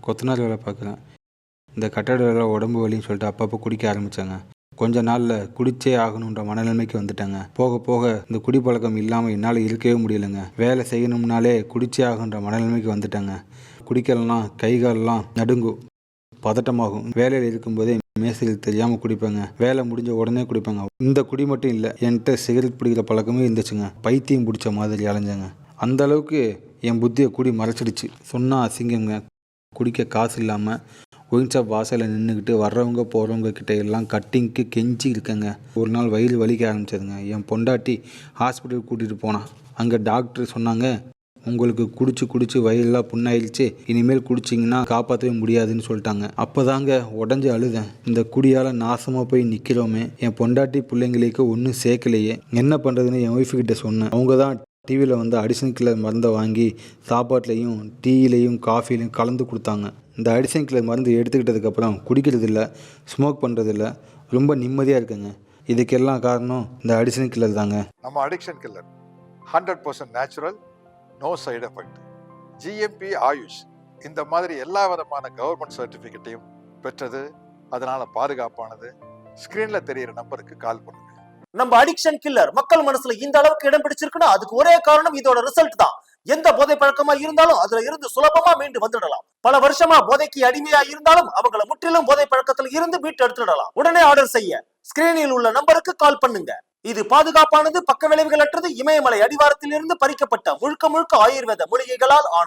கொத்தனார் வேலை பார்க்குறேன். இந்த கட்டட வேலை உடம்பு வலின்னு சொல்லிட்டு அப்பப்போ குடிக்க ஆரம்பித்தாங்க. கொஞ்ச நாளில் குடிச்சே ஆகணுன்ற மனநிலைமைக்கு வந்துட்டேங்க. போக போக இந்த குடிப்பழக்கம் இல்லாமல் என்னால் இருக்கவே முடியலைங்க. வேலை செய்யணும்னாலே குடிச்சே ஆகுன்ற மனநிலைமைக்கு வந்துட்டேங்க. குடிக்கலாம் கை காலெல்லாம் நடுங்கும், பதட்டமாகும். வேலையில் இருக்கும்போதே மேசையில் தெரியாமல் குடிப்பேங்க. வேலை முடிஞ்ச உடனே குடிப்பேங்க. இந்த குடி மட்டும் இல்லை, என்கிட்ட சிகரெட் பிடிக்கிற பழக்கமே இருந்துச்சுங்க. பைத்தியம் பிடிச்ச மாதிரி அலைஞ்சேங்க. அந்த அளவுக்கு என் புத்தியை குடி மறைச்சிடுச்சு. சொன்னால் அசிங்கங்க. குடிக்க காசு இல்லாமல் ஒயின் ஷாப் வாசலில் நின்றுக்கிட்டு வர்றவங்க போகிறவங்க கிட்ட எல்லாம் கட்டிங்க்கு கெஞ்சி இருக்கேங்க. ஒரு நாள் வயிறு வலிக்க ஆரம்பிச்சதுங்க. என் பொண்டாட்டி ஹாஸ்பிட்டலுக்கு கூட்டிகிட்டு போனான். அங்கே டாக்டர் சொன்னாங்க, உங்களுக்கு குடிச்சு வயிறெல்லாம் புண்ணாயிடுச்சு, இனிமேல் குடிச்சிங்கன்னா காப்பாற்றவே முடியாதுன்னு சொல்லிட்டாங்க. அப்போதாங்க உடஞ்சி அழுதேன். இந்த குடியால் நாசமாக போய் நிற்கிறோமே, என் பொண்டாட்டி பிள்ளைங்களுக்கு ஒன்றும் சேர்க்கலையே, என்ன பண்ணுறதுன்னு என் ஒய்ஃபுக்கிட்ட சொன்னேன். அவங்க தான் டிவியில் வந்து அடிஷன் கில்லர் மருந்தை வாங்கி சாப்பாட்லேயும் டீயிலையும் காஃபிலையும் கலந்து கொடுத்தாங்க. இந்த அடிஷன் கில்லர் மருந்து எடுத்துக்கிட்டதுக்கப்புறம் குடிக்கிறதில்ல, ஸ்மோக் பண்ணுறதில்ல, ரொம்ப நிம்மதியாக இருக்குங்க. இதுக்கெல்லாம் காரணம் இந்த அடிஷன் கில்லர் தாங்க. நம்ம addiction killer 100% natural, no side effect, GMP AYUSH, இந்த மாதிரி எல்லா விதமான கவர்மெண்ட் சர்டிஃபிகேட்டையும் பெற்றது. அதனால பாதுகாப்பானது. ஸ்கிரீன்ல தெரியிற நம்பருக்கு கால் பண்ணுங்க. நம்ம அடிக்ஷன் கில்லர் மக்கள் மனசுல இந்த அளவுக்கு இடம் பிடிச்சிருக்குன்னா அதுக்கு ஒரே காரணம் இதோட ரிசல்ட் தான். எந்த போதை பழக்கமா இருந்தாலும் அதுல இருந்து சுலபமா மீண்டு வந்துடலாம். பல வருஷமா போதைக்கு அடிமையா இருந்தாலும் அவங்கள முற்றிலும் போதை பழக்கத்துல இருந்து மீட்டு எடுத்துடலாம். உடனே ஆர்டர் செய்ய ஸ்கிரீனில் உள்ள நம்பருக்கு கால் பண்ணுங்க. இது பாதுகாப்பானது, பக்க விளைவுகள் அற்றது, இமயமலை அடிவாரத்தில் இருந்து பறிக்கப்பட்ட முழுக்க முழுக்க ஆயுர்வேத மூலிகைகளால் ஆனது.